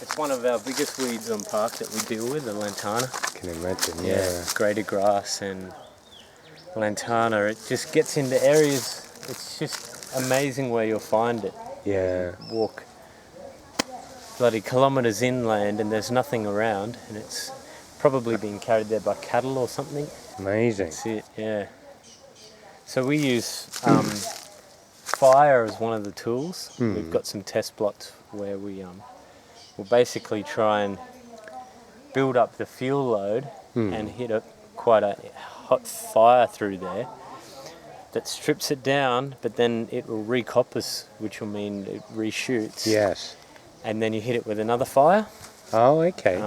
It's one of our biggest weeds on park that we deal with, the lantana. Can imagine, yeah. Greater grass and lantana. It just gets into areas, it's just amazing where you'll find it. Yeah. Walk bloody kilometres inland and there's nothing around, and it's probably being carried there by cattle or something. Amazing. That's it, yeah. So we use fire as one of the tools. We've got some test plots where we will basically try and build up the fuel load and hit quite a hot fire through there that strips it down, but then it will recoppice, which will mean it reshoots. Yes. And then you hit it with another fire. Oh, okay.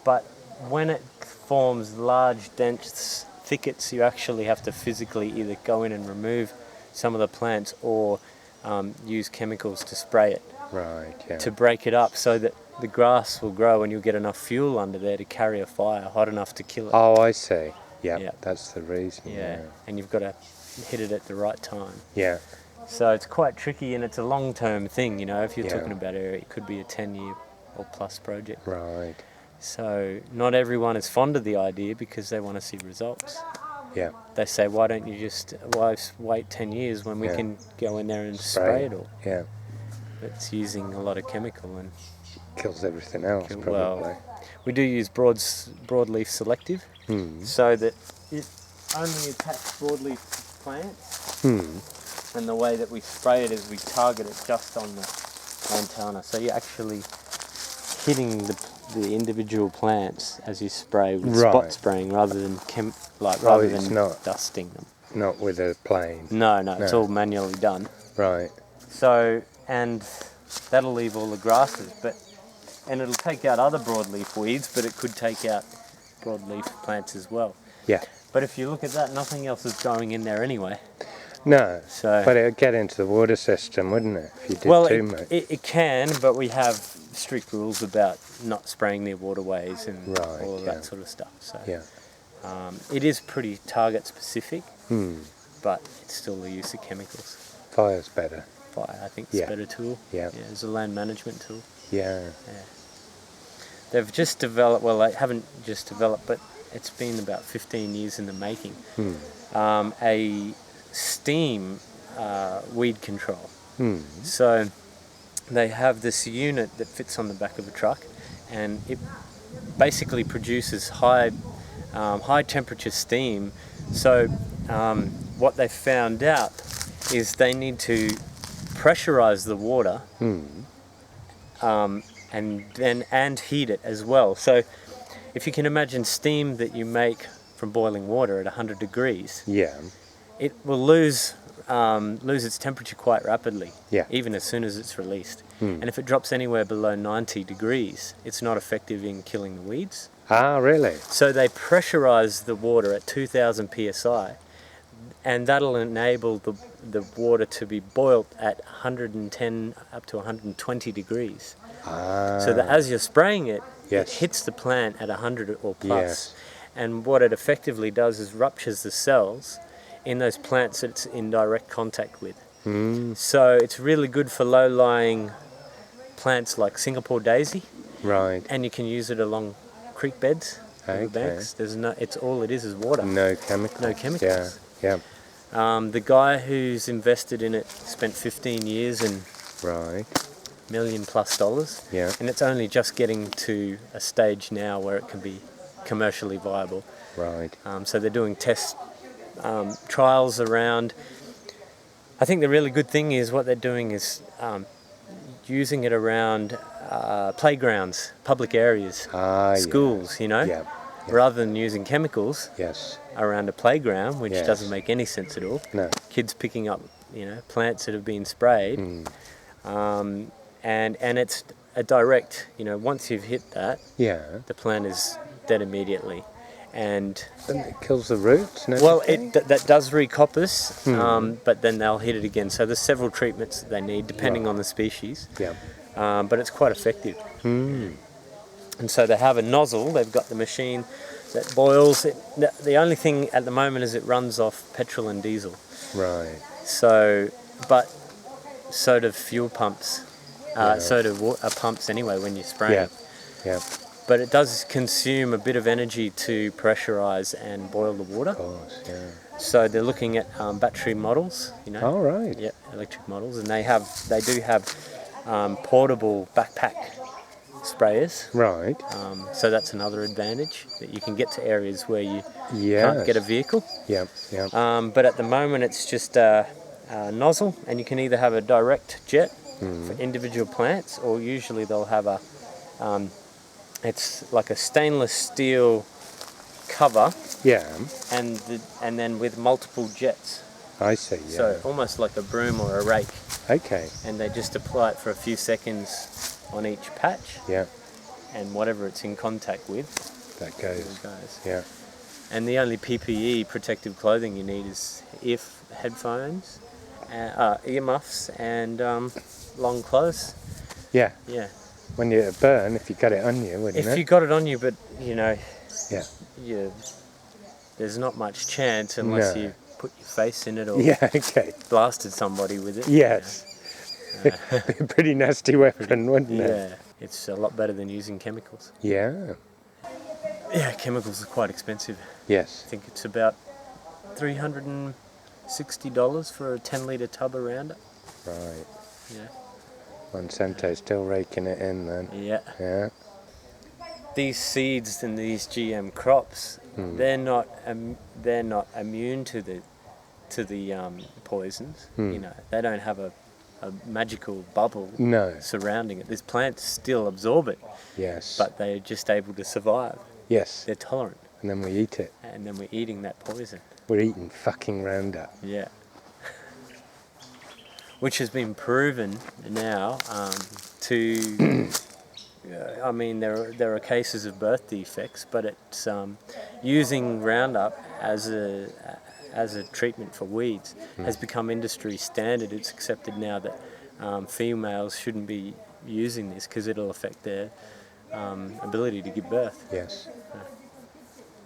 But when it forms large, dense thickets, you actually have to physically either go in and remove some of the plants or use chemicals to spray it. Right, yeah. To break it up so that the grass will grow and you'll get enough fuel under there to carry a fire hot enough to kill it. Oh, I see. Yeah, Yeah. that's the reason. Yeah, and you've got to hit it at the right time. Yeah. So it's quite tricky, and it's a long-term thing, you know. If you're Yeah. talking about it could be a 10-year or plus project. Right. So not everyone is fond of the idea because they want to see results. Yeah. They say, why don't you just wait 10 years when we can go in there and spray it all? Yeah. It's using a lot of chemical and Kills everything else, probably. well, we do use broadleaf selective, so that it only attacks broadleaf plants. And the way that we spray it is we target it just on the lantana. So you're actually hitting the individual plants as you spray with spot spraying rather than dusting them. Not with a plane. No, it's all manually done. Right. So, and that'll leave all the grasses, and it'll take out other broadleaf weeds, but it could take out broadleaf plants as well. Yeah. But if you look at that, nothing else is going in there anyway. No, So, but it would get into the water system, wouldn't it, if you did too much? It can, but we have strict rules about not spraying near waterways and all of that sort of stuff. So it is pretty target specific, but it's still the use of chemicals. Fire's better. Fire, I think, is a better tool. Yeah. It's a land management tool. Yeah. They've just developed, well, they haven't just developed, but it's been about 15 years in the making, a steam weed control. So they have this unit that fits on the back of a truck, and it basically produces high temperature steam. So what they found out is they need to pressurize the water and heat it as well. So if you can imagine steam that you make from boiling water at 100 degrees, it will lose its temperature quite rapidly, even as soon as it's released. And if it drops anywhere below 90 degrees, it's not effective in killing the weeds. Ah, really? So they pressurize the water at 2000 psi, and that'll enable the water to be boiled at 110 up to 120 degrees. So that as you're spraying it, it hits the plant at 100 or plus. And what it effectively does is ruptures the cells in those plants that it's in direct contact with. So it's really good for low-lying plants like Singapore daisy. Right. And you can use it along creek beds, banks. It's all it is water. No chemicals. No chemicals. Yeah. The guy who's invested in it spent 15 years and $1 million plus. And it's only just getting to a stage now where it can be commercially viable. Right. So they're doing test trials around. I think the really good thing is what they're doing is using it around playgrounds, public areas, schools, you know, rather than using chemicals around a playground, which doesn't make any sense at all. No. Kids picking up, plants that have been sprayed, and it's a direct, once you've hit that, the plant is dead immediately. And it kills the roots and well, everything? that does recoppice, but then they'll hit it again. So there's several treatments that they need depending on the species. But it's quite effective. And so they have a nozzle. They've got the machine that boils it. The only thing at the moment is it runs off petrol and diesel. Right. So, but so do fuel pumps. So do pumps anyway when you're spraying. Yeah. But it does consume a bit of energy to pressurize and boil the water. Of course, yeah. So they're looking at battery models, Oh, right. Yeah, electric models, and they do have portable backpack sprayers. Right. So that's another advantage, that you can get to areas where you Yes. can't get a vehicle. Yeah. But at the moment it's just a nozzle, and you can either have a direct jet for individual plants, or usually they'll have it's like a stainless steel cover. Yeah. And then with multiple jets. I see, yeah. So almost like a broom or a rake. Okay. And they just apply it for a few seconds on each patch. Yeah. And whatever it's in contact with, That goes. Yeah. And the only PPE, protective clothing, you need is headphones, earmuffs, and long clothes. Yeah. Yeah. When you burn, if you got it on you, wouldn't it? If you got it on you, but Yeah. there's not much chance unless No. you put your face in it or Yeah, okay. blasted somebody with it. Yes. Be a pretty nasty weapon, wouldn't it? Yeah, it's a lot better than using chemicals. Yeah. Yeah, chemicals are quite expensive. Yes. I think it's about $360 for a 10-litre tub of Roundup. Right. Yeah. Monsanto's still raking it in then. Yeah. Yeah. These seeds and these GM crops, they're not immune to the poisons. They don't have a magical bubble surrounding it. This plant still absorb it. Yes. But they're just able to survive. Yes. They're tolerant. And then we eat it. And then we're eating that poison. We're eating fucking Roundup. Yeah. Which has been proven now to... I mean, there are cases of birth defects, but it's using Roundup as a treatment for weeds has become industry standard. It's accepted now that females shouldn't be using this because it'll affect their ability to give birth. Yes.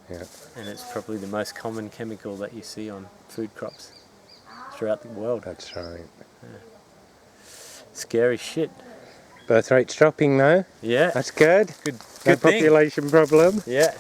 Yeah. And it's probably the most common chemical that you see on food crops throughout the world. That's right. Yeah. Scary shit. Birth rate's dropping though. Yeah. That's good. Good No thing. population problem. Yeah.